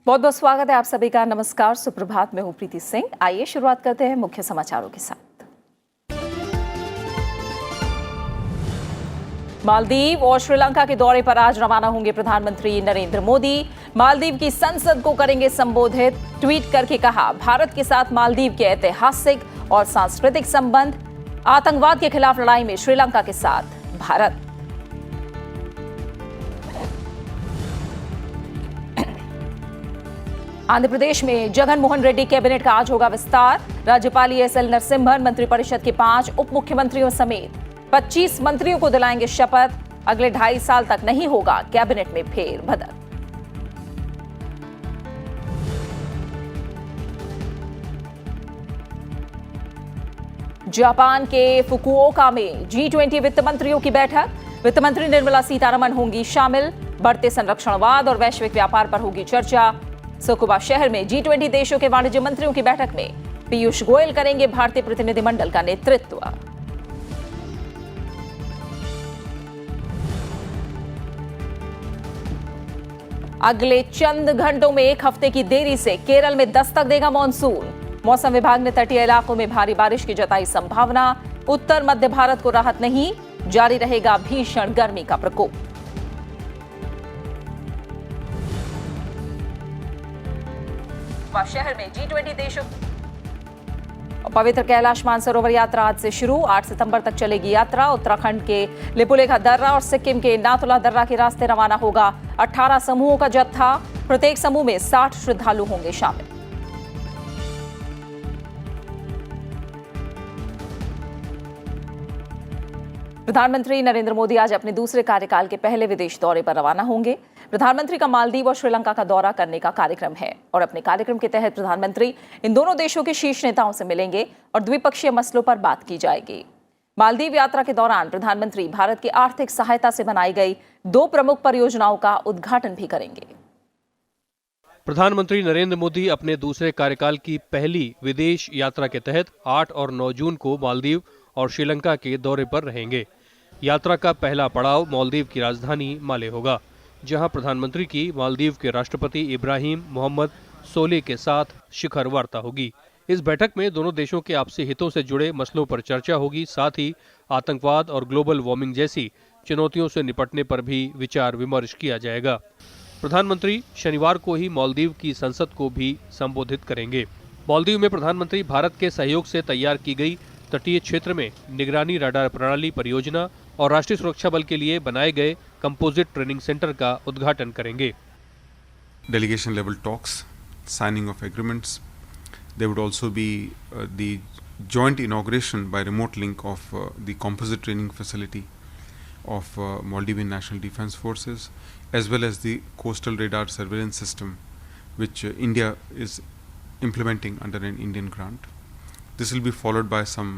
बहुत बहुत स्वागत है आप सभी का। नमस्कार, सुप्रभात। मैं हूं प्रीति सिंह। आइए शुरुआत करते हैं मुख्य समाचारों के साथ। मालदीव और श्रीलंका के दौरे पर आज रवाना होंगे प्रधानमंत्री नरेंद्र मोदी। मालदीव की संसद को करेंगे संबोधित। ट्वीट करके कहा, भारत के साथ मालदीव के ऐतिहासिक और सांस्कृतिक संबंध। आतंकवाद के खिलाफ लड़ाई में श्रीलंका के साथ भारत। आंध्र प्रदेश में जगन मोहन रेड्डी कैबिनेट का आज होगा विस्तार। राज्यपाल ESL नरसिम्हन मंत्रिपरिषद के 5 उप मुख्यमंत्रियों समेत 25 मंत्रियों को दिलाएंगे शपथ। अगले 2.5 साल तक नहीं होगा कैबिनेट में फेरबदल। जापान के फुकुओका में G20 वित्त मंत्रियों की बैठक। वित्त मंत्री निर्मला सीतारमण होंगी शामिल। बढ़ते संरक्षणवाद और वैश्विक व्यापार पर होगी चर्चा। सुकुबा शहर में G20 देशों के वाणिज्य मंत्रियों की बैठक में पीयूष गोयल करेंगे भारतीय प्रतिनिधिमंडल का नेतृत्व। अगले चंद घंटों में 1 हफ्ते की देरी से केरल में दस्तक देगा मॉनसून। मौसम विभाग ने तटीय इलाकों में भारी बारिश की जताई संभावना। उत्तर मध्य भारत को राहत नहीं, जारी रहेगा भीषण गर्मी का प्रकोप। शहर में G20 देशों पवित्र कैलाश मानसरोवर यात्रा आज से शुरू। 8 सितंबर तक चलेगी यात्रा। उत्तराखंड के लिपुलेखा दर्रा और सिक्किम के नाथुला दर्रा के रास्ते रवाना होगा 18 समूहों का जत्था। प्रत्येक समूह में 60 श्रद्धालु होंगे शामिल। प्रधानमंत्री नरेंद्र मोदी आज अपने दूसरे कार्यकाल के पहले विदेश दौरे पर रवाना होंगे। प्रधानमंत्री का मालदीव और श्रीलंका का दौरा करने का कार्यक्रम है और अपने कार्यक्रम के तहत प्रधानमंत्री इन दोनों देशों के शीर्ष नेताओं से मिलेंगे और द्विपक्षीय मसलों पर बात की जाएगी। मालदीव यात्रा के दौरान प्रधानमंत्री भारत की आर्थिक सहायता से बनाई गई 2 प्रमुख परियोजनाओं का उद्घाटन भी करेंगे। प्रधानमंत्री नरेंद्र मोदी अपने दूसरे कार्यकाल की पहली विदेश यात्रा के तहत 8 और 9 जून को मालदीव और श्रीलंका के दौरे पर रहेंगे। यात्रा का पहला पड़ाव मालदीव की राजधानी माले होगा, जहां प्रधानमंत्री की मालदीव के राष्ट्रपति इब्राहिम मोहम्मद सोलिह के साथ शिखर वार्ता होगी। इस बैठक में दोनों देशों के आपसी हितों से जुड़े मसलों पर चर्चा होगी। साथ ही आतंकवाद और ग्लोबल वार्मिंग जैसी चुनौतियों से निपटने पर भी विचार विमर्श किया जाएगा। प्रधानमंत्री शनिवार को ही मालदीव की संसद को भी संबोधित करेंगे। मालदीव में प्रधानमंत्री भारत के सहयोग से तैयार की गई तटीय क्षेत्र में निगरानी रडार प्रणाली परियोजना और राष्ट्रीय सुरक्षा बल के लिए बनाए गए कंपोजिट ट्रेनिंग सेंटर का उद्घाटन करेंगे। Delegation level talks, signing of agreements. There would also be the joint inauguration by remote link of the composite training facility of Maldivian National Defence Forces, as well as the coastal radar surveillance system, which India is implementing under an Indian grant. This will be followed by some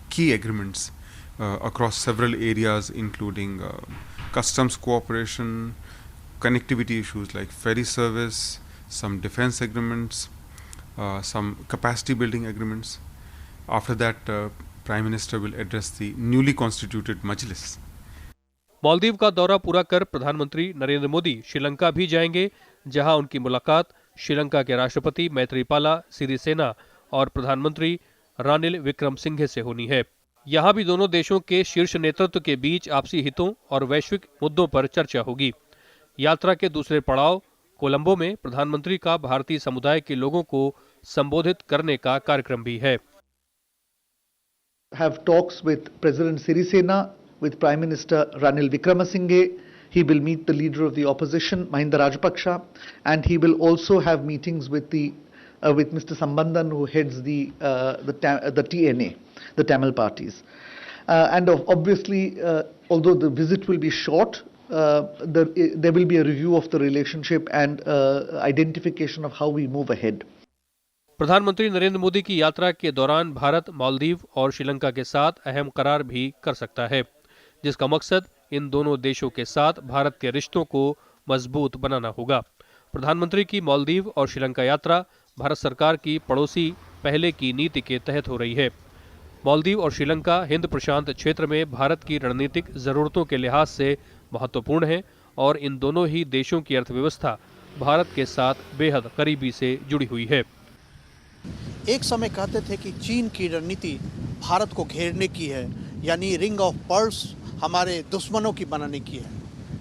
key agreements across several areas, including customs cooperation, connectivity issues like ferry service, some defense agreements, some capacity building agreements. After that, Prime Minister will address the newly constituted Majlis. Maldives का दौरा पूरा कर प्रधानमंत्री नरेंद्र मोदी श्रीलंका भी जाएंगे, जहां उनकी मुलाकात श्रीलंका के राष्ट्रपति मैत्रीपाला सिरिसेना और प्रधानमंत्री रानिल विक्रमसिंघे से होनी है। यहाँ भी दोनों देशों के शीर्ष नेतृत्व के बीच आपसी हितों और वैश्विक मुद्दों पर चर्चा होगी। यात्रा के दूसरे पड़ाव कोलंबो में प्रधानमंत्री का भारतीय समुदाय के लोगों को संबोधित करने का कार्यक्रम भी है। Have talks with President Sirisena, with Prime Minister Ranil Wickremesinghe. He will meet the leader of the opposition, Mahinda Rajapaksa, and he will also have meetings with Mr. Sambandhan, who heads the TNA, the Tamil parties. And obviously, although the visit will be short, there will be a review of the relationship and identification of how we move ahead. प्रधानमंत्री नरेंद्र मोदी की यात्रा के दौरान भारत मालदीव और श्रीलंका के साथ अहम करार भी कर सकता है, जिसका मकसद इन दोनों देशों के साथ भारत के रिश्तों को मजबूत बनाना होगा। प्रधानमंत्री की मालदीव और श्रीलंका यात्रा भारत सरकार की पड़ोसी पहले की नीति के तहत हो रही है। मालदीव और श्रीलंका हिंद प्रशांत क्षेत्र में भारत की रणनीतिक जरूरतों के लिहाज से महत्वपूर्ण है और इन दोनों ही देशों की अर्थव्यवस्था भारत के साथ बेहद करीबी से जुड़ी हुई है। एक समय कहते थे कि चीन की रणनीति भारत को घेरने की है, यानी रिंग ऑफ पर्ल्स हमारे दुश्मनों की बनाने की है।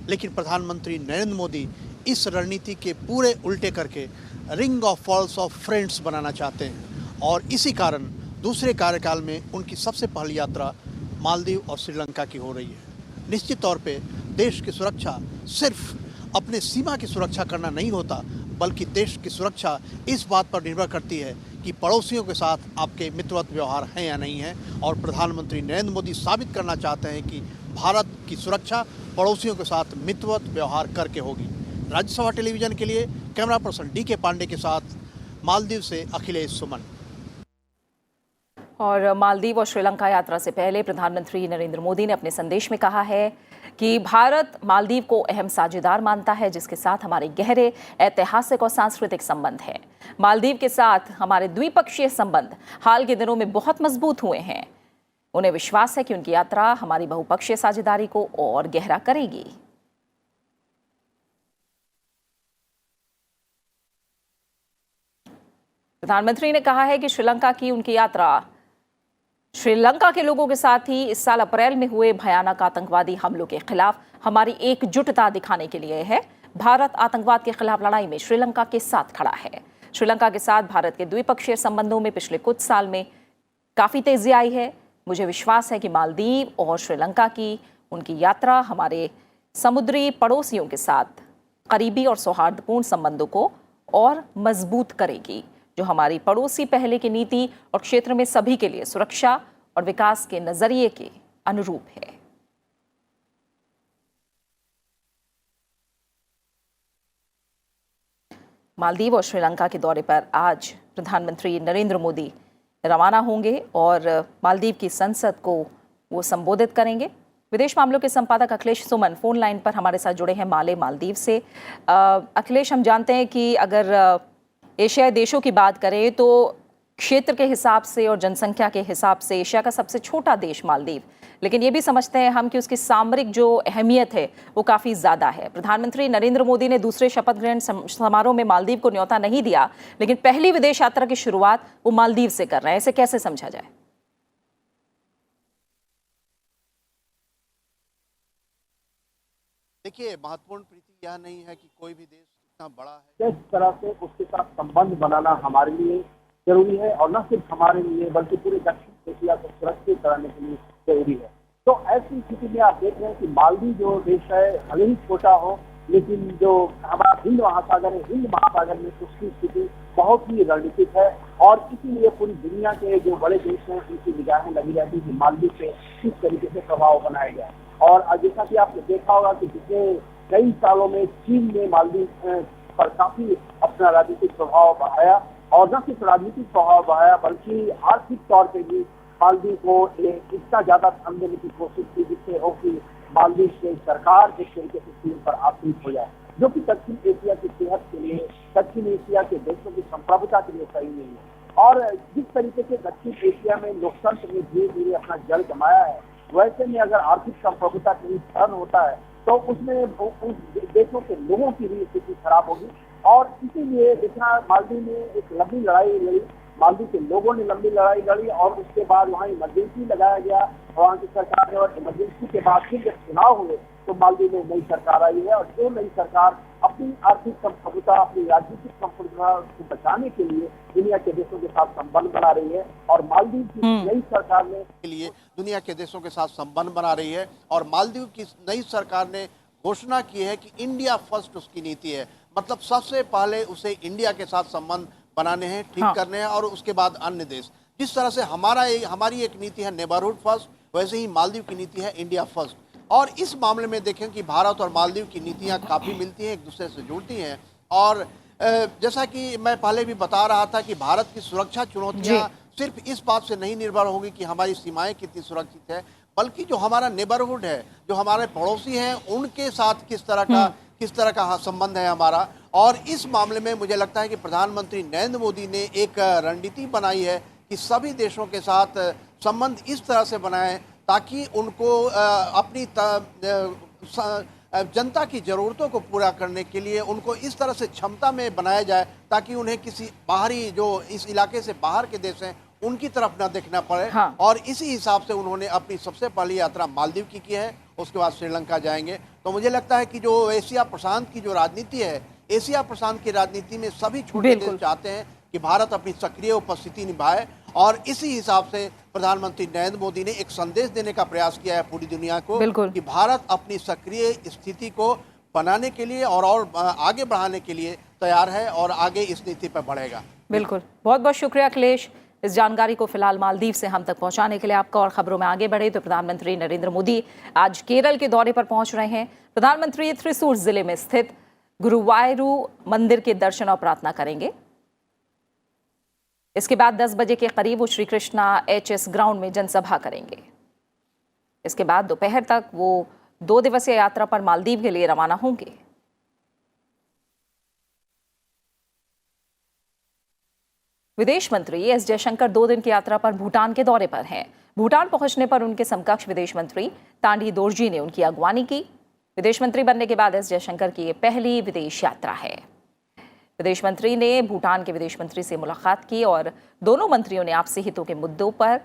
लेकिन प्रधानमंत्री नरेंद्र मोदी इस रणनीति के पूरे उल्टे करके ring of pearls of friends बनाना चाहते हैं और इसी कारण दूसरे कार्यकाल में उनकी सबसे पहली यात्रा मालदीव और श्रीलंका की हो रही है। निश्चित तौर पे देश की सुरक्षा सिर्फ अपने सीमा की सुरक्षा करना नहीं होता, बल्कि देश की सुरक्षा इस बात पर निर्भर करती है कि पड़ोसियों के साथ आपके मित्रवत व्यवहार हैं या नहीं हैं। और प्रधानमंत्री नरेंद्र मोदी साबित करना चाहते हैं कि भारत की सुरक्षा पड़ोसियों के साथ मित्रवत व्यवहार करके होगी। राज्यसभा टेलीविजन के लिए कैमरा पर्सन DK पांडे के साथ मालदीव से अखिलेश सुमन। और मालदीव और श्रीलंका यात्रा से पहले प्रधानमंत्री नरेंद्र मोदी ने अपने संदेश में कहा है कि भारत मालदीव को अहम साझेदार मानता है, जिसके साथ हमारे गहरे ऐतिहासिक और सांस्कृतिक संबंध हैं। मालदीव के साथ हमारे द्विपक्षीय संबंध हाल के दिनों में बहुत मजबूत हुए हैं। उन्हें विश्वास है कि उनकी यात्रा हमारी बहुपक्षीय साझेदारी को और गहरा करेगी। प्रधानमंत्री ने कहा है कि श्रीलंका की उनकी यात्रा श्रीलंका के लोगों के साथ ही इस साल अप्रैल में हुए भयानक आतंकवादी हमलों के खिलाफ हमारी एकजुटता दिखाने के लिए है। भारत आतंकवाद के खिलाफ लड़ाई में श्रीलंका के साथ खड़ा है। श्रीलंका के साथ भारत के द्विपक्षीय संबंधों में पिछले कुछ साल में काफी तेजी आई है। मुझे विश्वास है कि मालदीव और श्रीलंका की उनकी यात्रा हमारे समुद्री पड़ोसियों के साथ करीबी और सौहार्दपूर्ण संबंधों को और मजबूत करेगी, जो हमारी पड़ोसी पहले की नीति और क्षेत्र में सभी के लिए सुरक्षा और विकास के नजरिए के अनुरूप है। मालदीव और श्रीलंका के दौरे पर आज प्रधानमंत्री नरेंद्र मोदी रवाना होंगे और मालदीव की संसद को वो संबोधित करेंगे। विदेश मामलों के संपादक अखिलेश सुमन फोन लाइन पर हमारे साथ जुड़े हैं मालदीव से। अखिलेश, हम जानते हैं कि अगर एशियाई देशों की बात करें तो क्षेत्र के हिसाब से और जनसंख्या के हिसाब से एशिया का सबसे छोटा देश मालदीव, लेकिन ये भी समझते हैं हम कि उसकी सामरिक जो अहमियत है वो काफ़ी ज़्यादा है। प्रधानमंत्री नरेंद्र मोदी ने दूसरे शपथ ग्रहण समारोह में मालदीव को न्योता नहीं दिया, लेकिन पहली विदेश यात्रा की शुरुआत वो मालदीव से कर रहे हैं। इसे कैसे समझा जाए? देखिए, महत्वपूर्ण प्रीति यह नहीं है कि कोई भी देश इतना बड़ा है, किस तरह से उसके साथ संबंध बनाना हमारे लिए जरूरी है और न सिर्फ हमारे लिए बल्कि पूरे दक्षिण एशिया को सुरक्षित कराने के लिए जरूरी है। तो ऐसी स्थिति में आप देख रहे हैं कि मालदीव जो देश है भले ही छोटा हो, लेकिन जो हमारा हिंद महासागर है, हिंद महासागर में उसकी स्थिति बहुत ही रणनीतिक है और इसीलिए पूरी दुनिया के जो बड़े देश हैं उनकी निगाहें लगी रहती है कि मालदीव से किस तरीके से प्रभाव बनाया गया। और जैसा कि आपने देखा होगा कि पिछले कई सालों में चीन ने मालदीव पर काफी अपना राजनीतिक प्रभाव बढ़ाया और न सिर्फ राजनीतिक प्रभाव बढ़ाया बल्कि आर्थिक तौर पर भी मालदीव को इतना ज्यादा ध्यान देने की कोशिश की जिससे हो कि मालदीव की सरकार एक तरीके से चीन पर आश्रित हो जाए, जो कि दक्षिण एशिया की सेहत के लिए, दक्षिण एशिया के देशों की संप्रभुता के लिए सही नहीं है। और जिस तरीके से दक्षिण एशिया में लोकतंत्र ने धीरे धीरे अपना जड़ जमाया है, वैसे में अगर आर्थिक संप्रभुता कहीं क्षरण होता है तो उसमें उस देशों के लोगों की भी स्थिति खराब होगी। और इसीलिए इतना मालदीव ने एक लंबी लड़ाई लड़ी, मालदीव के लोगों ने लंबी लड़ाई लड़ी और उसके बाद वहाँ इमरजेंसी लगाया गया। वहाँ की सरकार ने, और इमरजेंसी के बाद फिर जब चुनाव हुए तो मालदीव में नई सरकार आई है और जो नई सरकार अपनी आर्थिक संप्रभुता, अपनी राजनीतिक संप्रभुता को बचाने के लिए दुनिया के देशों के साथ संबंध बना रही है। और मालदीव की नई सरकार ने के लिए दुनिया के देशों के साथ संबंध बना रही है और मालदीव की नई सरकार ने घोषणा की है कि इंडिया फर्स्ट उसकी नीति है। मतलब सबसे पहले उसे इंडिया के साथ संबंध बनाने हैं, ठीक करने हैं और उसके बाद अन्य देश। जिस तरह से हमारी एक नीति है नेबरहुड फर्स्ट, वैसे ही मालदीव की नीति है इंडिया फर्स्ट। और इस मामले में देखें कि भारत और मालदीव की नीतियां काफ़ी मिलती हैं, एक दूसरे से जुड़ती हैं। और जैसा कि मैं पहले भी बता रहा था कि भारत की सुरक्षा चुनौतियां सिर्फ इस बात से नहीं निर्भर होगी कि हमारी सीमाएं कितनी सुरक्षित है, बल्कि जो हमारा नेबरहुड है, जो हमारे पड़ोसी हैं, उनके साथ किस तरह का संबंध है हमारा। और इस मामले में मुझे लगता है कि प्रधानमंत्री नरेंद्र मोदी ने एक रणनीति बनाई है कि सभी देशों के साथ संबंध इस तरह से बनाएं ताकि उनको अपनी जनता की ज़रूरतों को पूरा करने के लिए उनको इस तरह से क्षमता में बनाया जाए ताकि उन्हें किसी बाहरी जो इस इलाके से बाहर के देश हैं उनकी तरफ न देखना पड़े। हाँ। और इसी हिसाब से उन्होंने अपनी सबसे पहली यात्रा मालदीव की है, उसके बाद श्रीलंका जाएंगे। तो मुझे लगता है कि जो एशिया प्रशांत की जो राजनीति है, एशिया प्रशांत की राजनीति में सभी छोटे देश चाहते हैं कि भारत अपनी सक्रिय उपस्थिति निभाए और इसी हिसाब से प्रधानमंत्री नरेंद्र मोदी ने एक संदेश देने का प्रयास किया है पूरी दुनिया को कि भारत अपनी सक्रिय स्थिति को बनाने के लिए और आगे बढ़ाने के लिए तैयार है और आगे इस नीति पर बढ़ेगा। बिल्कुल, बहुत बहुत शुक्रिया अखिलेश इस जानकारी को फिलहाल मालदीव से हम तक पहुंचाने के लिए आपका। और खबरों में आगे बढ़े तो प्रधानमंत्री नरेंद्र मोदी आज केरल के दौरे पर पहुंच रहे हैं। प्रधानमंत्री थ्रिसूर जिले में स्थित गुरुवायूर मंदिर के दर्शन और प्रार्थना करेंगे। इसके बाद 10 बजे के करीब वो श्री कृष्णा HS ग्राउंड में जनसभा करेंगे। इसके बाद दोपहर तक वो 2 दिवसीय यात्रा पर मालदीव के लिए रवाना होंगे। विदेश मंत्री एस जयशंकर 2 दिन की यात्रा पर भूटान के दौरे पर हैं। भूटान पहुंचने पर उनके समकक्ष विदेश मंत्री तांडी दोरजी ने उनकी अगवानी की। विदेश मंत्री बनने के बाद एस जयशंकर की ये पहली विदेश यात्रा है। विदेश मंत्री ने भूटान के विदेश मंत्री से मुलाकात की और दोनों मंत्रियों ने आपसी हितों के मुद्दों पर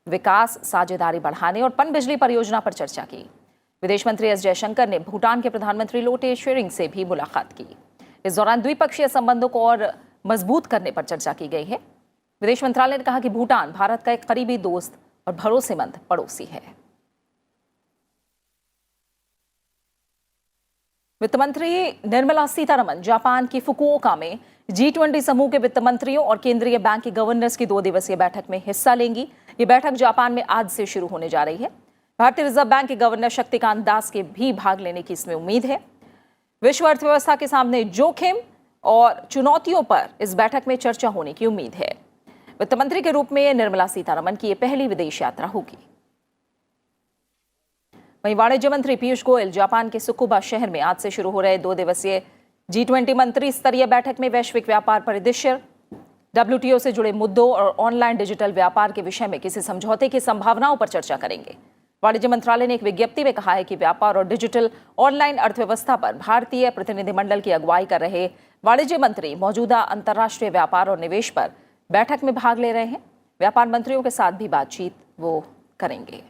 विकास, साझेदारी बढ़ाने और पनबिजली परियोजना पर चर्चा की। विदेश मंत्री एस जयशंकर ने भूटान के प्रधानमंत्री लोटे शेरिंग से भी मुलाकात की। इस दौरान द्विपक्षीय संबंधों को और मजबूत करने पर चर्चा की गई है। विदेश मंत्रालय ने कहा कि भूटान भारत का एक करीबी दोस्त और भरोसेमंद पड़ोसी है। वित्त मंत्री निर्मला सीतारमण जापान की फुकुओका में G20 समूह के वित्त मंत्रियों और केंद्रीय बैंक के गवर्नर्स की 2 दिवसीय बैठक में हिस्सा लेंगी। ये बैठक जापान में आज से शुरू होने जा रही है। भारतीय रिजर्व बैंक के गवर्नर शक्तिकांत दास के भी भाग लेने की इसमें उम्मीद है। विश्व अर्थव्यवस्था के सामने जोखिम और चुनौतियों पर इस बैठक में चर्चा होने की उम्मीद है। वित्त मंत्री के रूप में निर्मला सीतारमण की यह पहली विदेश यात्रा होगी। वहीं वाणिज्य मंत्री पीयूष गोयल जापान के सुकुबा शहर में आज से शुरू हो रहे 2 दिवसीय G20 मंत्री स्तरीय बैठक में वैश्विक व्यापार परिदृश्य, WTO से जुड़े मुद्दों और ऑनलाइन डिजिटल व्यापार के विषय में किसी समझौते की संभावनाओं पर चर्चा करेंगे। वाणिज्य मंत्रालय ने एक विज्ञप्ति में कहा है कि व्यापार और डिजिटल ऑनलाइन अर्थव्यवस्था पर भारतीय प्रतिनिधिमंडल की अगुवाई कर रहे वाणिज्य मंत्री मौजूदा अंतर्राष्ट्रीय व्यापार और निवेश पर बैठक में भाग ले रहे हैं। व्यापार मंत्रियों के साथ भी बातचीत वो करेंगे।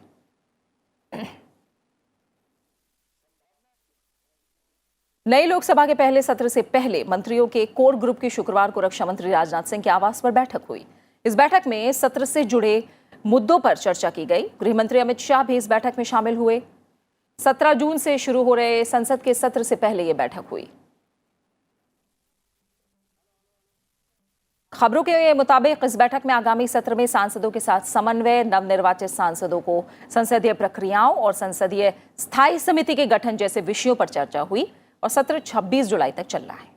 नई लोकसभा के पहले सत्र से पहले मंत्रियों के कोर ग्रुप की शुक्रवार को रक्षा मंत्री राजनाथ सिंह के आवास पर बैठक हुई। इस बैठक में सत्र से जुड़े मुद्दों पर चर्चा की गई। गृह मंत्री अमित शाह भी इस बैठक में शामिल हुए। 17 जून से शुरू हो रहे संसद के सत्र से पहले यह बैठक हुई। खबरों के मुताबिक इस बैठक में आगामी सत्र में सांसदों के साथ समन्वय, नवनिर्वाचित सांसदों को संसदीय प्रक्रियाओं और संसदीय स्थायी समिति के गठन जैसे विषयों पर चर्चा हुई और सत्र 26 जुलाई तक चल रहा है।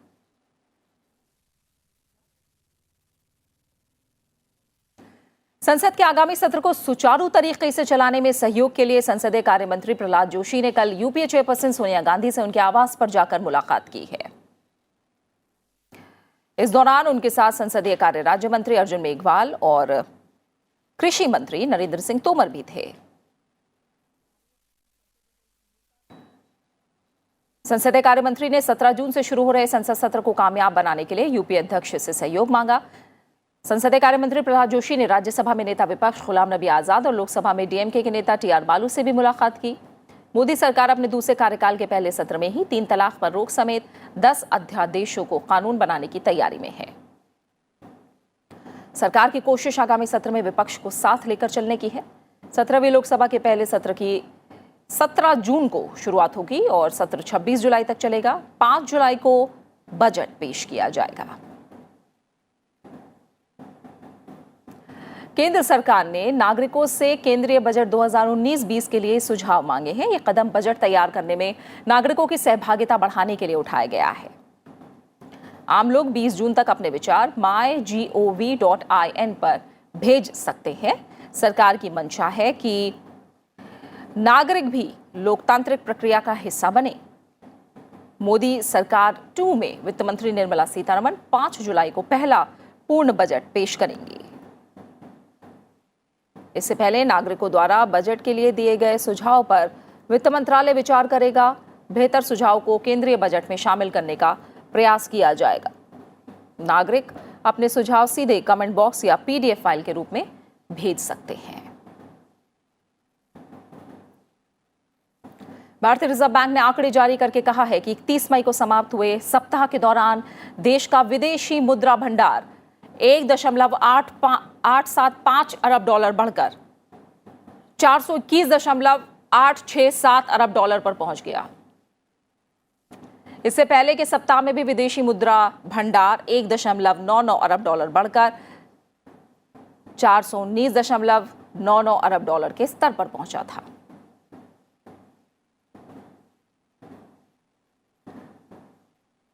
संसद के आगामी सत्र को सुचारू तरीके से चलाने में सहयोग के लिए संसदीय कार्य मंत्री प्रहलाद जोशी ने कल यूपीए चेयरपर्सन सोनिया गांधी से उनके आवास पर जाकर मुलाकात की है। इस दौरान उनके साथ संसदीय कार्य राज्य मंत्री अर्जुन मेघवाल और कृषि मंत्री नरेंद्र सिंह तोमर भी थे। संसदीय कार्य मंत्री ने 17 जून से शुरू हो रहे संसद सत्र को कामयाब बनाने के लिए यूपीए अध्यक्ष से सहयोग मांगा। संसदीय कार्य मंत्री प्रहलाद जोशी ने राज्यसभा में नेता विपक्ष गुलाम नबी आजाद और लोकसभा में डीएमके के नेता टीआर बालू से भी मुलाकात की। मोदी सरकार अपने दूसरे कार्यकाल के पहले सत्र में ही 3 तलाक पर रोक समेत 10 अध्यादेशों को कानून बनाने की तैयारी में है। सरकार की कोशिश आगामी सत्र में विपक्ष को साथ लेकर चलने की है। 17वीं लोकसभा के पहले सत्र की 17 जून को शुरुआत होगी और सत्र 26 जुलाई तक चलेगा। 5 जुलाई को बजट पेश किया जाएगा। केंद्र सरकार ने नागरिकों से केंद्रीय बजट 2019-20 के लिए सुझाव मांगे हैं। ये कदम बजट तैयार करने में नागरिकों की सहभागिता बढ़ाने के लिए उठाया गया है। आम लोग 20 जून तक अपने विचार mygov.in पर भेज सकते हैं। सरकार की मंशा है कि नागरिक भी लोकतांत्रिक प्रक्रिया का हिस्सा बने। मोदी सरकार 2 में वित्त मंत्री निर्मला सीतारमण 5 जुलाई को पहला पूर्ण बजट पेश करेंगी। इससे पहले नागरिकों द्वारा बजट के लिए दिए गए सुझाव पर वित्त मंत्रालय विचार करेगा। बेहतर सुझाव को केंद्रीय बजट में शामिल करने का प्रयास किया जाएगा। नागरिक अपने सुझाव सीधे कमेंट बॉक्स या PDF फाइल के रूप में भेज सकते हैं। भारतीय रिजर्व बैंक ने आंकड़े जारी करके कहा है कि 31 मई को समाप्त हुए सप्ताह के दौरान देश का विदेशी मुद्रा भंडार 1.875 अरब डॉलर बढ़कर 421.867 अरब डॉलर पर पहुंच गया। इससे पहले के सप्ताह में भी विदेशी मुद्रा भंडार 1.99 अरब डॉलर बढ़कर 419.99 अरब डॉलर के स्तर पर पहुंचा था।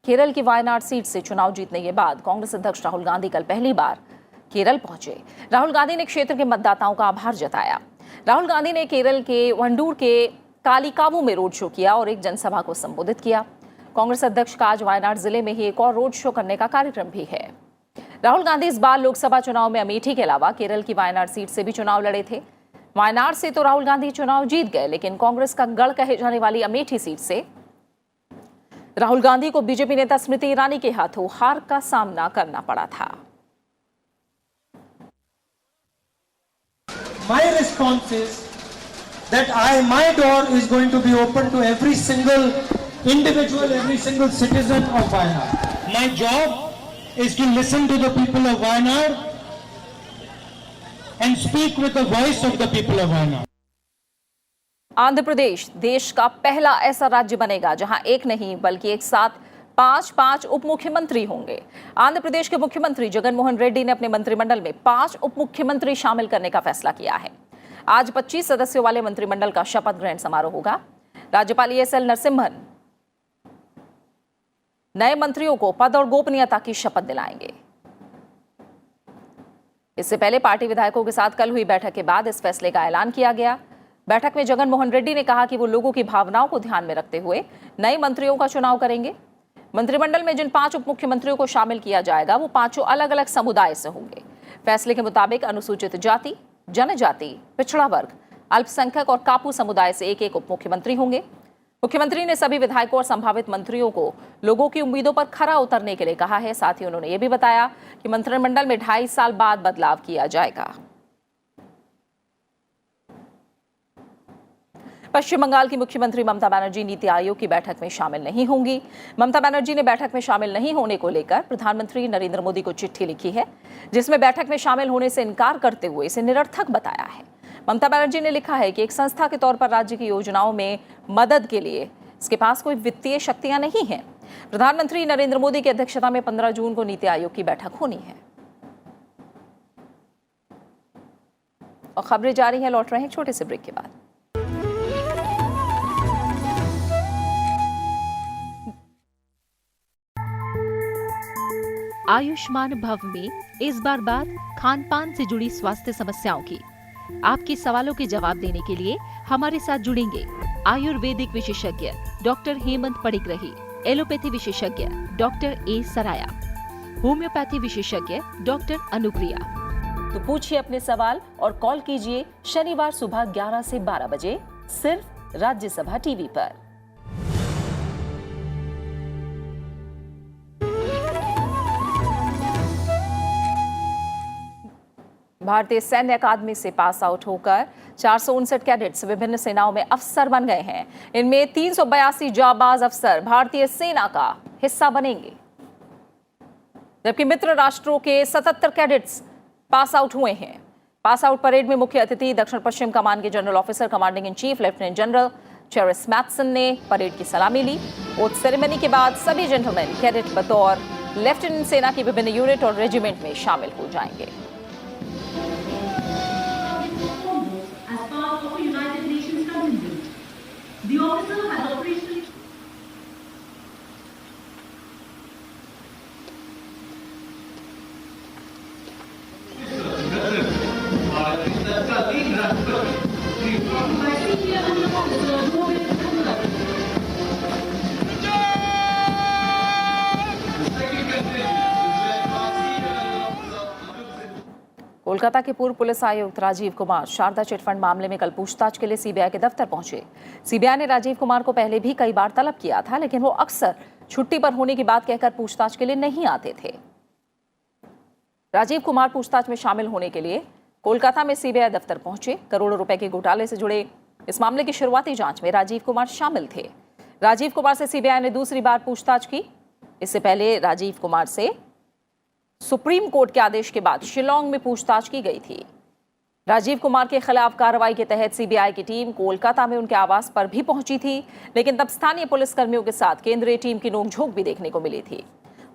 केरल की वायनाड सीट से चुनाव जीतने के बाद कांग्रेस अध्यक्ष राहुल गांधी कल पहली बार केरल पहुंचे। राहुल गांधी ने क्षेत्र के मतदाताओं का आभार जताया। राहुल गांधी ने केरल के वंडूर के कालिकावू में रोड शो किया और एक जनसभा को संबोधित किया। कांग्रेस अध्यक्ष का आज वायनाड जिले में ही एक और रोड शो करने का कार्यक्रम भी है। राहुल गांधी इस बार लोकसभा चुनाव में अमेठी के अलावा केरल की वायनाड सीट से भी चुनाव लड़े थे। वायनाड से तो राहुल गांधी चुनाव जीत गए, लेकिन कांग्रेस का गढ़ कहे जाने वाली अमेठी सीट से राहुल गांधी को बीजेपी नेता स्मृति ईरानी के हाथों हार का सामना करना पड़ा था। My response is that my door is going to be open to every single individual, every single citizen of Wayanad. My job is to listen to the people of Wayanad and speak with the voice of the people of Wayanad. Andhra Pradesh देश का पहला ऐसा राज्य बनेगा जहां एक नहीं बल्कि एक साथ 5 उप मुख्यमंत्री होंगे। आंध्र प्रदेश के मुख्यमंत्री जगन मोहन रेड्डी ने अपने मंत्रिमंडल में 5 उप मुख्यमंत्री शामिल करने का फैसला किया है। आज 25 सदस्यों वाले मंत्रिमंडल का शपथ ग्रहण समारोह होगा। राज्यपाल ESL नरसिम्हन नए मंत्रियों को पद और गोपनीयता की शपथ दिलाएंगे। इससे पहले पार्टी विधायकों के साथ कल हुई बैठक के बाद इस फैसले का ऐलान किया गया। बैठक में जगन मोहन रेड्डी ने कहा कि वो लोगों की भावनाओं को ध्यान में रखते हुए नए मंत्रियों का चुनाव करेंगे। मंत्रिमंडल में जिन 5 उप मुख्यमंत्रियों को शामिल किया जाएगा वो 5 अलग अलग समुदाय से होंगे। फैसले के मुताबिक अनुसूचित जाति, जनजाति, पिछड़ा वर्ग, अल्पसंख्यक और कापू समुदाय से एक उप मुख्यमंत्री होंगे। मुख्यमंत्री ने सभी विधायकों और संभावित मंत्रियों को लोगों की उम्मीदों पर खरा उतरने के लिए कहा है। साथ ही उन्होंने ये भी बताया कि मंत्रिमंडल में 2.5 साल बाद बदलाव किया जाएगा। पश्चिम बंगाल की मुख्यमंत्री ममता बनर्जी नीति आयोग की बैठक में शामिल नहीं होंगी। ममता बनर्जी ने बैठक में शामिल नहीं होने को लेकर प्रधानमंत्री नरेंद्र मोदी को चिट्ठी लिखी है, जिसमें बैठक में शामिल होने से इनकार करते हुए इसे निरर्थक बताया है। ममता बनर्जी ने लिखा है कि एक संस्था के तौर पर राज्य की योजनाओं में मदद के लिए इसके पास कोई वित्तीय शक्तियां नहीं हैं। प्रधानमंत्री नरेंद्र मोदी की अध्यक्षता में 15 जून को नीति आयोग की बैठक होनी है। और खबरें जारी हैं, लौट रहे हैं छोटे से ब्रेक के बाद। आयुष्मान भव में इस बार बात खान-पान से जुड़ी स्वास्थ्य समस्याओं की। आपके सवालों के जवाब देने के लिए हमारे साथ जुड़ेंगे आयुर्वेदिक विशेषज्ञ डॉक्टर हेमंत पडिग्रही, एलोपैथी विशेषज्ञ डॉक्टर ए सराया, होम्योपैथी विशेषज्ञ डॉक्टर अनुप्रिया। तो पूछिए अपने सवाल और कॉल कीजिए शनिवार सुबह 11 से 12 बजे सिर्फ राज्यसभा टीवी पर। भारतीय सैन्य अकादमी से पास आउट होकर 459 कैडेट्स विभिन्न सेनाओं में अफसर बन गए हैं। इनमें 382 जाबाज अफसर भारतीय सेना का हिस्सा बनेंगे, जबकि मित्र राष्ट्रों के 77 कैडेट्स पास आउट हुए हैं। पास आउट परेड में मुख्य अतिथि दक्षिण पश्चिम कमान के general officer commanding in chief lieutenant general Cheris Matheson ने परेड की सलामी ली। ओथ सेरेमनी के बाद सभी जेंटलमैन कैडेट बतौर लेफ्टिनेंट सेना की विभिन्न यूनिट और रेजिमेंट में शामिल हो जाएंगे। कोलकाता के पूर्व पुलिस आयुक्त राजीव कुमार शारदा चिटफंड मामले में कल पूछताछ के लिए सीबीआई के दफ्तर पहुंचे। सीबीआई ने राजीव कुमार को पहले भी कई बार तलब किया था, लेकिन वो अक्सर छुट्टी पर होने की बात कहकर पूछताछ के लिए नहीं आते थे। राजीव कुमार पूछताछ में शामिल होने के लिए कोलकाता में सीबीआई दफ्तर पहुंचे। करोड़ों रुपए के घोटाले से जुड़े इस मामले की शुरुआती जांच में राजीव कुमार शामिल थे। राजीव कुमार से सीबीआई ने दूसरी बार पूछताछ की। इससे पहले राजीव कुमार से सुप्रीम कोर्ट के आदेश के बाद शिलांग में पूछताछ की गई थी। राजीव कुमार के खिलाफ कार्रवाई के तहत सीबीआई की टीम कोलकाता में उनके आवास पर भी पहुंची थी, लेकिन तब स्थानीय पुलिसकर्मियों के साथ केंद्रीय टीम की नोकझोंक भी देखने को मिली थी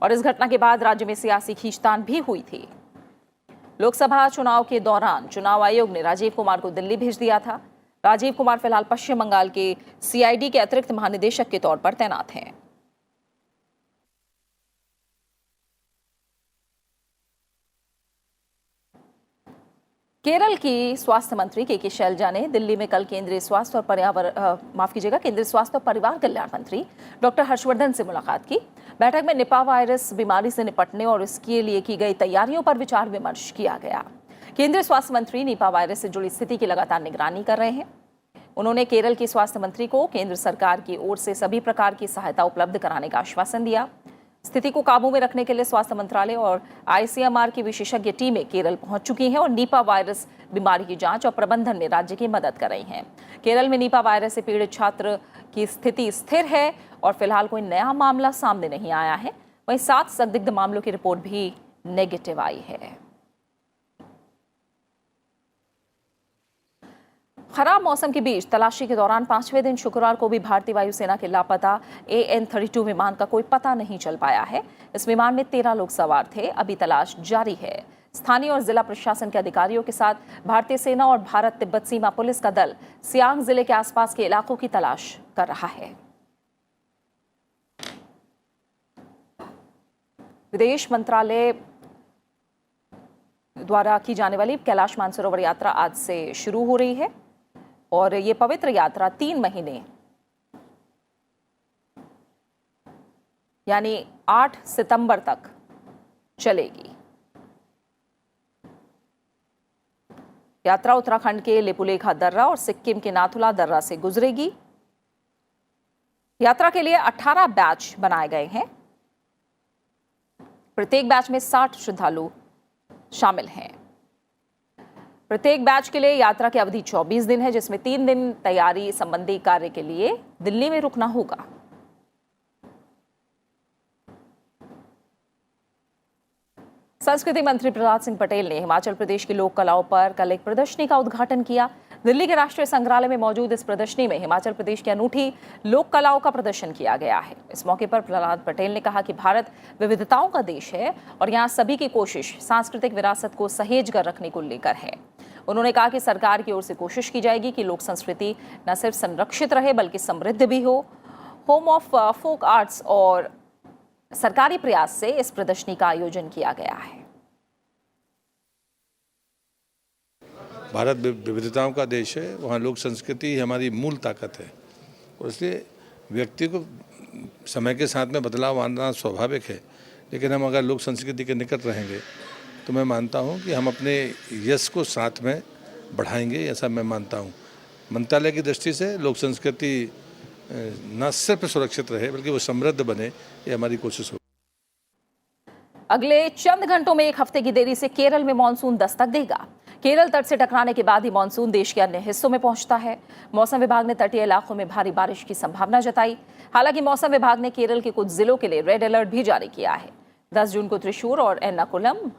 और इस घटना के बाद राज्य में सियासी खींचतान भी हुई थी। लोकसभा चुनाव के दौरान चुनाव आयोग ने राजीव कुमार को दिल्ली भेज दिया था। राजीव कुमार फिलहाल पश्चिम बंगाल के सीआईडी के अतिरिक्त महानिदेशक के तौर पर तैनात हैं। केरल की स्वास्थ्य मंत्री के शैलजा ने दिल्ली में कल केंद्रीय स्वास्थ्य और परिवार कल्याण मंत्री डॉक्टर हर्षवर्धन से मुलाकात की। बैठक में निपा वायरस बीमारी से निपटने और इसके लिए की गई तैयारियों पर विचार विमर्श किया गया। केंद्रीय स्वास्थ्य मंत्री निपा वायरस से जुड़ी स्थिति की लगातार निगरानी कर रहे हैं। उन्होंने केरल की स्वास्थ्य मंत्री को केंद्र सरकार की ओर से सभी प्रकार की सहायता उपलब्ध कराने का आश्वासन दिया। स्थिति को काबू में रखने के लिए स्वास्थ्य मंत्रालय और आईसीएमआर की विशेषज्ञ टीमें केरल पहुंच चुकी हैं और निपा वायरस बीमारी की जांच और प्रबंधन में राज्य की मदद कर रही हैं। केरल में निपा वायरस से पीड़ित छात्र की स्थिति स्थिर है और फिलहाल कोई नया मामला सामने नहीं आया है। वहीं 7 संदिग्ध मामलों की रिपोर्ट भी नेगेटिव आई है। खराब मौसम के बीच तलाशी के दौरान 5वें दिन शुक्रवार को भी भारतीय वायुसेना के लापता AN-32 विमान का कोई पता नहीं चल पाया है। इस विमान में 13 लोग सवार थे। अभी तलाश जारी है। स्थानीय और जिला प्रशासन के अधिकारियों के साथ भारतीय सेना और भारत तिब्बत सीमा पुलिस का दल सियांग जिले के आसपास के इलाकों की तलाश कर रहा है। विदेश मंत्रालय द्वारा की जाने वाली कैलाश मानसरोवर यात्रा आज से शुरू हो रही है और ये पवित्र यात्रा 3 महीने यानी 8 सितंबर तक चलेगी। यात्रा उत्तराखंड के लिपुलेखा दर्रा और सिक्किम के नाथुला दर्रा से गुजरेगी। यात्रा के लिए 18 बैच बनाए गए हैं। प्रत्येक बैच में 60 श्रद्धालु शामिल हैं। प्रत्येक बैच के लिए यात्रा की अवधि 24 दिन है, जिसमें 3 दिन तैयारी संबंधी कार्य के लिए दिल्ली में रुकना होगा। संस्कृति मंत्री प्रहलाद सिंह पटेल ने हिमाचल प्रदेश की लोक कलाओं पर कल एक प्रदर्शनी का उद्घाटन किया। दिल्ली के राष्ट्रीय संग्रहालय में मौजूद इस प्रदर्शनी में हिमाचल प्रदेश की अनूठी लोक कलाओं का प्रदर्शन किया गया है। इस मौके पर प्रहलाद पटेल ने कहा कि भारत विविधताओं का देश है और यहाँ सभी की कोशिश सांस्कृतिक विरासत को सहेज कर रखने को लेकर है। उन्होंने कहा कि सरकार की ओर से कोशिश की जाएगी कि लोक संस्कृति न सिर्फ संरक्षित रहे बल्कि समृद्ध भी हो। होम ऑफ फोक आर्ट्स और सरकारी प्रयास से इस प्रदर्शनी का आयोजन किया गया है। भारत विविधताओं का देश है, वहाँ लोक संस्कृति हमारी मूल ताकत है और इसलिए व्यक्ति को समय के साथ में बदलाव आना स्वाभाविक है, लेकिन हम अगर लोक संस्कृति के निकट रहेंगे तो मैं मानता हूँ कि हम अपने यश को साथ में बढ़ाएंगे, ऐसा मैं मानता हूँ। मंत्रालय की दृष्टि से लोक संस्कृति न सिर्फ सुरक्षित रहे बल्कि वो समृद्ध बने, ये हमारी कोशिश होगी। अगले चंद घंटों में 1 हफ्ते की देरी से केरल में मानसून दस्तक देगा। केरल तट से टकराने के बाद ही मानसून देश के अन्य हिस्सों में पहुंचता है। मौसम विभाग ने तटीय इलाकों में भारी बारिश की संभावना जताई। हालांकि मौसम विभाग ने केरल के कुछ जिलों के लिए रेड अलर्ट भी जारी किया है। 10 जून को त्रिशूर और एर्नाकुलम,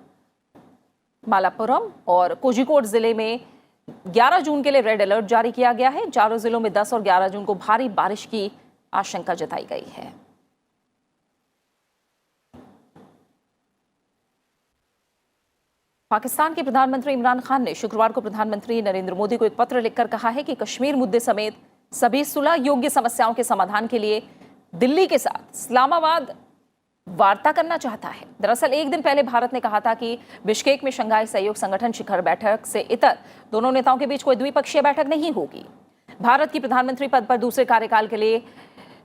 मालापुरम और कोझिकोड जिले में 11 जून के लिए रेड अलर्ट जारी किया गया है। चारों जिलों में 10 और 11 जून को भारी बारिश की आशंका जताई गई है। पाकिस्तान के प्रधानमंत्री इमरान खान ने शुक्रवार को प्रधानमंत्री नरेंद्र मोदी को एक पत्र लिखकर कहा है कि कश्मीर मुद्दे समेत सभी सुलह योग्य समस्याओं के समाधान के लिए दिल्ली के साथ इस्लामाबाद वार्ता करना चाहता है। दरअसल एक दिन पहले भारत ने कहा था कि बिश्केक में शंघाई सहयोग संगठन शिखर बैठक से इतर दोनों नेताओं के बीच कोई द्विपक्षीय बैठक नहीं होगी। भारत की प्रधानमंत्री पद पर दूसरे कार्यकाल के लिए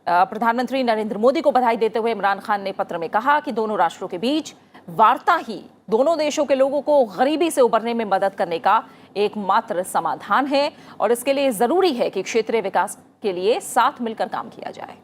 प्रधानमंत्री नरेंद्र मोदी को बधाई देते हुए इमरान खान ने पत्र में कहा कि दोनों राष्ट्रों के बीच वार्ता ही दोनों देशों के लोगों को गरीबी से उबरने में मदद करने का एकमात्र समाधान है और इसके लिए जरूरी है कि क्षेत्रीय विकास के लिए साथ मिलकर काम किया जाए।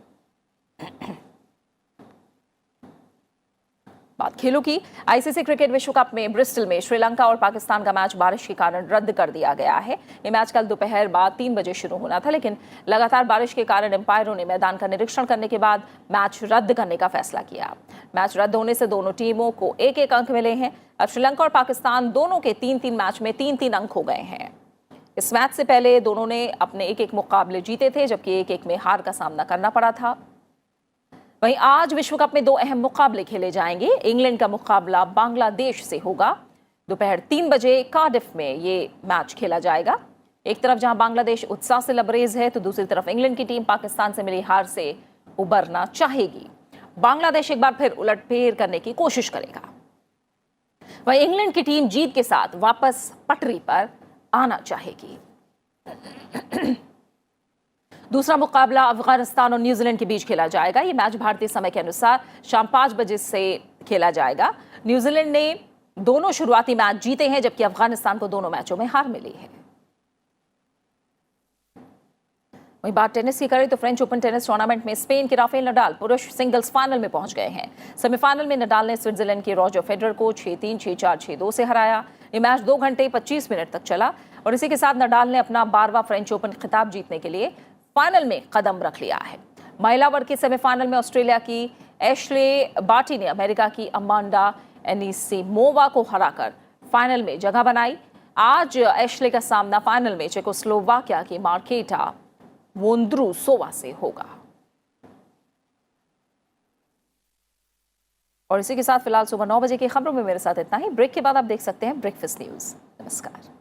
बात खेलों की। आईसीसी क्रिकेट विश्व कप में ब्रिस्टल में श्रीलंका और पाकिस्तान का मैच बारिश के कारण रद्द कर दिया गया है। ये मैच कल दोपहर बाद 3 बजे शुरू होना था, लेकिन लगातार बारिश के कारण एम्पायरों ने मैदान का निरीक्षण करने के बाद मैच रद्द करने का फैसला किया। मैच रद्द होने से दोनों टीमों को 1-1 अंक मिले हैं। अब श्रीलंका और पाकिस्तान दोनों के 3-3 मैच में 3-3 अंक हो गए हैं। इस मैच से पहले दोनों ने अपने 1-1 मुकाबले जीते थे, जबकि 1-1 में हार का सामना करना पड़ा था। वहीं आज विश्व कप में 2 अहम मुकाबले खेले जाएंगे। इंग्लैंड का मुकाबला बांग्लादेश से होगा। दोपहर 3 बजे कार्डिफ में ये मैच खेला जाएगा। एक तरफ जहां बांग्लादेश उत्साह से लबरेज है, तो दूसरी तरफ इंग्लैंड की टीम पाकिस्तान से मिली हार से उबरना चाहेगी। बांग्लादेश एक बार फिर उलटफेर करने की कोशिश करेगा। वहीं इंग्लैंड की टीम जीत के साथ वापस पटरी पर आना चाहेगी। दूसरा मुकाबला अफगानिस्तान और न्यूजीलैंड के बीच खेला जाएगा। ये मैच भारतीय समय के अनुसार शाम 5 बजे से खेला जाएगा। न्यूजीलैंड ने दोनों शुरुआती मैच जीते हैं, जबकि अफगानिस्तान को दोनों मैचों में हार मिली है। वहीं बात टेनिस की करें तो फ्रेंच ओपन टेनिस टूर्नामेंट में स्पेन के राफेल नडाल पुरुष सिंगल्स फाइनल में पहुंच गए हैं। सेमीफाइनल में नडाल ने स्विट्जरलैंड के रॉजर फेडरर को 6-3, 6-4, 6-2 से हराया। ये मैच 2 घंटे 25 मिनट तक चला और इसी के साथ नडाल ने अपना 12वां फ्रेंच ओपन खिताब जीतने के लिए फाइनल में कदम रख लिया है। महिला वर्ग के सेमीफाइनल में ऑस्ट्रेलिया की एशले बार्टी ने अमेरिका की अमांडा एनिसिमोवा को हराकर फाइनल में जगह बनाई। आज एशले का सामना फाइनल में चेकोस्लोवाकिया की मार्केटा वोंद्रुसोवा से होगा। और इसी के साथ फिलहाल सुबह 9 बजे की खबरों में मेरे साथ इतना ही। ब्रेक के बाद आप देख सकते हैं ब्रेकफास्ट न्यूज। नमस्कार।